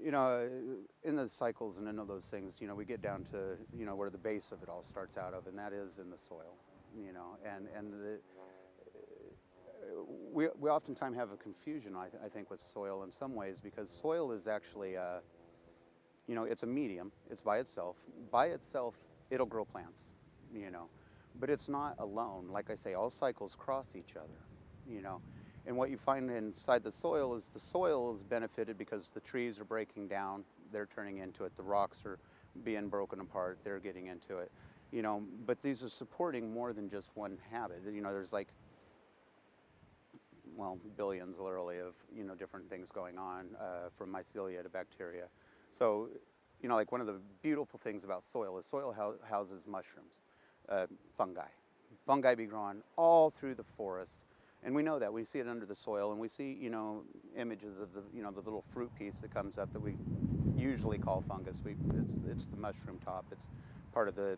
in the cycles and in all those things, we get down to, where the base of it all starts out of, and that is in the soil, we oftentimes have a confusion, I think, with soil in some ways, because soil is actually, it's a medium. It's by itself. By itself, it'll grow plants, but it's not alone. Like I say, all cycles cross each other, and what you find inside the soil is benefited because the trees are breaking down, they're turning into it. The rocks are being broken apart, they're getting into it, but these are supporting more than just one habit. There's like, well, billions literally of, different things going on, from mycelia to bacteria. So, like one of the beautiful things about soil is soil houses mushrooms, fungi. Fungi be growing all through the forest. And we know that. We see it under the soil, and we see, images of the, the little fruit piece that comes up that we usually call fungus. It's the mushroom top. It's part of the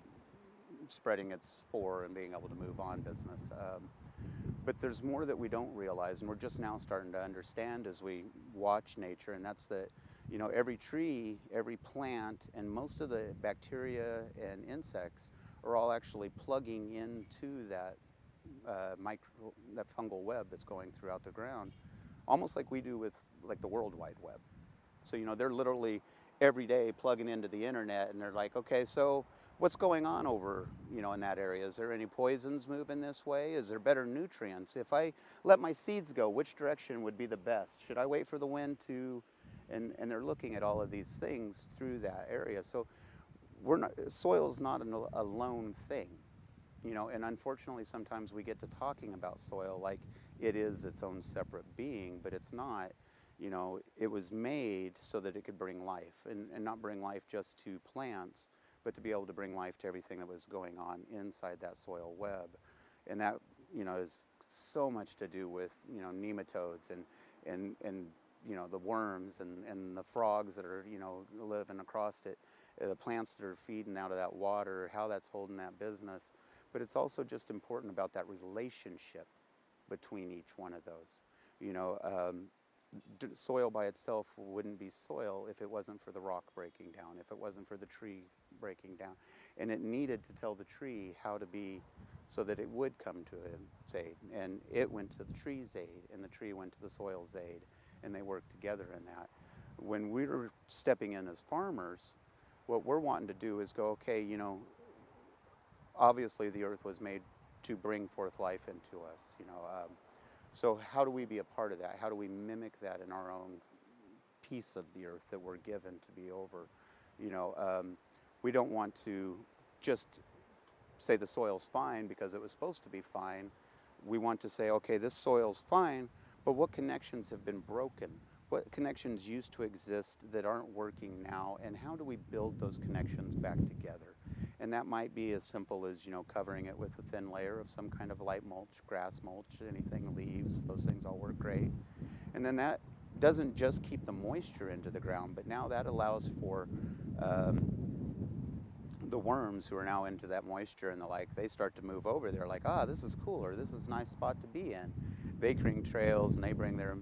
spreading its spore and being able to move on business. But there's more that we don't realize, and we're just now starting to understand as we watch nature, and that's that, every tree, every plant, and most of the bacteria and insects are all actually plugging into that that fungal web that's going throughout the ground, almost like we do with like the World Wide Web. So they're literally every day plugging into the internet, and they're like, okay, so what's going on over in that area? Is there any poisons moving this way? Is there better nutrients? If I let my seeds go, which direction would be the best? Should I wait for the wind to? And they're looking at all of these things through that area. So soil is not a lone thing. And unfortunately sometimes we get to talking about soil like it is its own separate being, but it's not. It was made so that it could bring life, and not bring life just to plants, but to be able to bring life to everything that was going on inside that soil web. And that, is so much to do with, nematodes and the worms and the frogs that are, living across it, the plants that are feeding out of that water, how that's holding that business. But it's also just important about that relationship between each one of those. Soil by itself wouldn't be soil if it wasn't for the rock breaking down, if it wasn't for the tree breaking down. And it needed to tell the tree how to be so that it would come to its aid. And it went to the tree's aid, and the tree went to the soil's aid, and they worked together in that. When we're stepping in as farmers, what we're wanting to do is go, okay, obviously the earth was made to bring forth life into us, so how do we be a part of that? How do we mimic that in our own piece of the earth that we're given to be over? We don't want to just say the soil's fine because it was supposed to be fine. We want to say, okay, this soil's fine, but what connections have been broken? What connections used to exist that aren't working now, and how do we build those connections back together? And that might be as simple as, covering it with a thin layer of some kind of light mulch, grass mulch, anything, leaves, those things all work great. And then that doesn't just keep the moisture into the ground, but now that allows for the worms who are now into that moisture and the like, they start to move over. They're like, this is cooler, this is a nice spot to be in. They bring trails, and they bring their,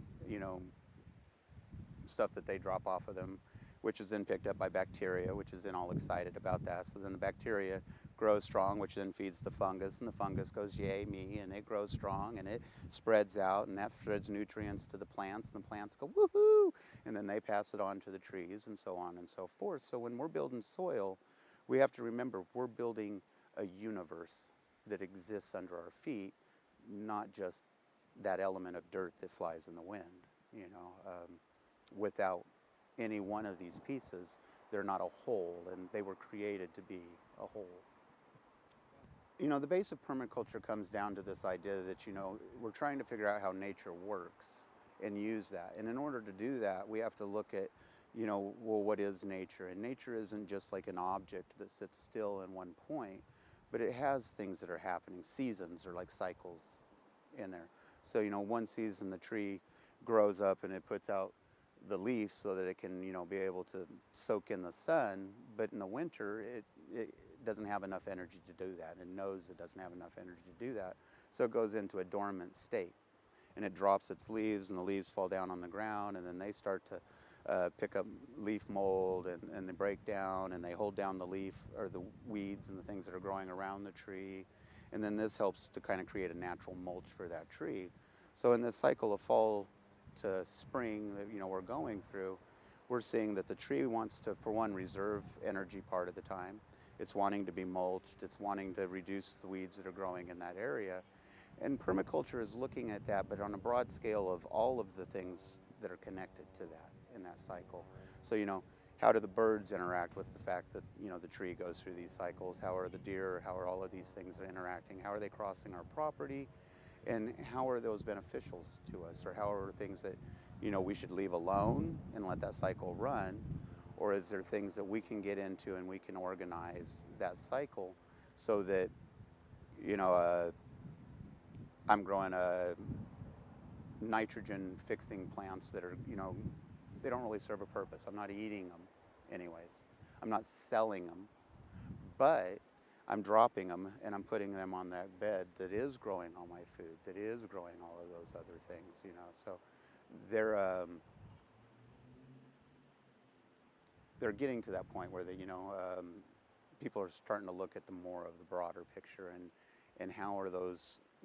stuff that they drop off of them, which is then picked up by bacteria, which is then all excited about that. So then the bacteria grows strong, which then feeds the fungus, and the fungus goes, yay, me, and it grows strong, and it spreads out, and that spreads nutrients to the plants, and the plants go, woohoo, and then they pass it on to the trees, and so on and so forth. So when we're building soil, we have to remember we're building a universe that exists under our feet, not just that element of dirt that flies in the wind. Without any one of these pieces, they're not a whole, and they were created to be a whole. The base of permaculture comes down to this idea that, we're trying to figure out how nature works and use that. And in order to do that, we have to look at, well, what is nature? And nature isn't just like an object that sits still in one point, but it has things that are happening. Seasons are like cycles in there. So, one season the tree grows up and it puts out the leaf so that it can, be able to soak in the sun, but in the winter it doesn't have enough energy to do that. It knows it doesn't have enough energy to do that, so it goes into a dormant state, and it drops its leaves, and the leaves fall down on the ground, and then they start to pick up leaf mold, and they break down and they hold down the leaf or the weeds and the things that are growing around the tree. And then this helps to kind of create a natural mulch for that tree. So in this cycle of fall to spring that we're going through, we're seeing that the tree wants to, for one, reserve energy part of the time. It's wanting to be mulched. It's wanting to reduce the weeds that are growing in that area. And permaculture is looking at that, but on a broad scale of all of the things that are connected to that in that cycle. So, how do the birds interact with the fact that, the tree goes through these cycles? How are the deer, how are all of these things interacting? How are they crossing our property? And how are those beneficials to us? Or how are things that, we should leave alone and let that cycle run? Or is there things that we can get into and we can organize that cycle so that, I'm growing nitrogen fixing plants that are, they don't really serve a purpose. I'm not eating them anyways. I'm not selling them, but I'm dropping them and I'm putting them on that bed that is growing all my food, that is growing all of those other things, So they're getting to that point where people are starting to look at the more of the broader picture and how are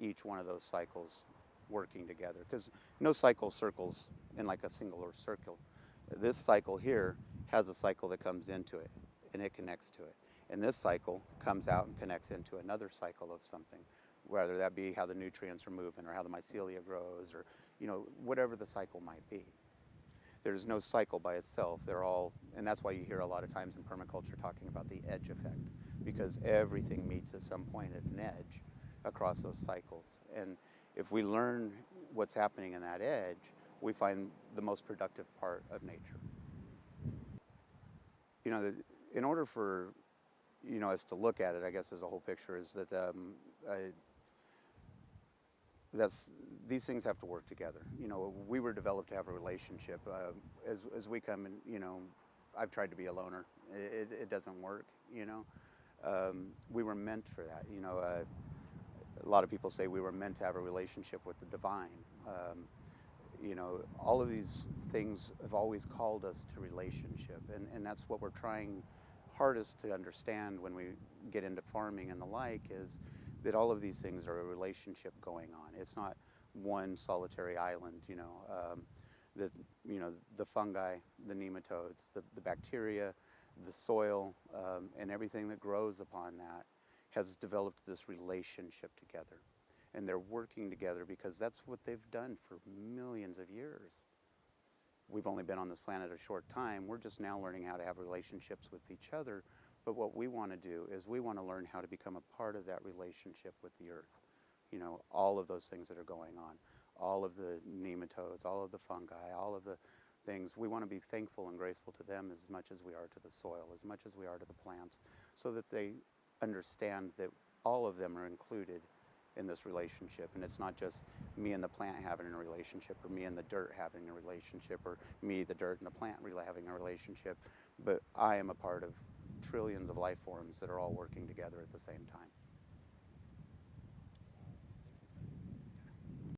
each one of those cycles working together, because no cycle circles in like a singular circle. This cycle here has a cycle that comes into it and it connects to it, and this cycle comes out and connects into another cycle of something, whether that be how the nutrients are moving or how the mycelia grows or whatever the cycle might be. There's no cycle by itself. They're all, and that's why you hear a lot of times in permaculture talking about the edge effect, because everything meets at some point at an edge across those cycles. And if we learn what's happening in that edge, we find the most productive part of nature. In order for us to look at it, I guess as a whole picture, is that these things have to work together. We were developed to have a relationship. As we come and I've tried to be a loner. It doesn't work. We were meant for that. A lot of people say we were meant to have a relationship with the divine. All of these things have always called us to relationship, and that's what we're trying hardest to understand when we get into farming and the like, is that all of these things are a relationship going on. It's not one solitary island. The fungi, the nematodes, the bacteria, the soil, and everything that grows upon that has developed this relationship together. And they're working together because that's what they've done for millions of years. We've only been on this planet a short time. We're just now learning how to have relationships with each other. But what we want to do is we want to learn how to become a part of that relationship with the earth. All of those things that are going on, all of the nematodes, all of the fungi, all of the things, we want to be thankful and grateful to them as much as we are to the soil, as much as we are to the plants, so that they understand that all of them are included in this relationship. And it's not just me and the plant having a relationship, or me and the dirt having a relationship, or me, the dirt, and the plant having a relationship, but I am a part of trillions of life forms that are all working together at the same time.